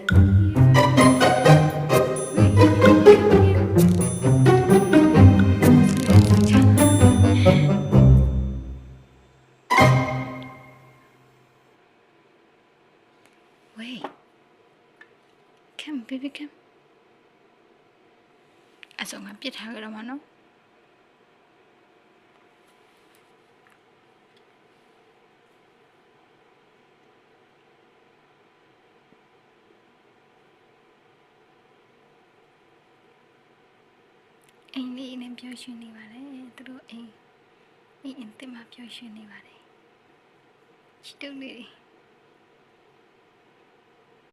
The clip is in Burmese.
Wait. Come, baby, come. အစုံကပြစ်ထားကြတော့မနော်အိမ်လေးနဲ့ပြောရွှင်နေပါတယ်သူတို့အိမ်အင်းတင်မှာပြောရွှင်နေပါတယ်ချစ်တုံးလေး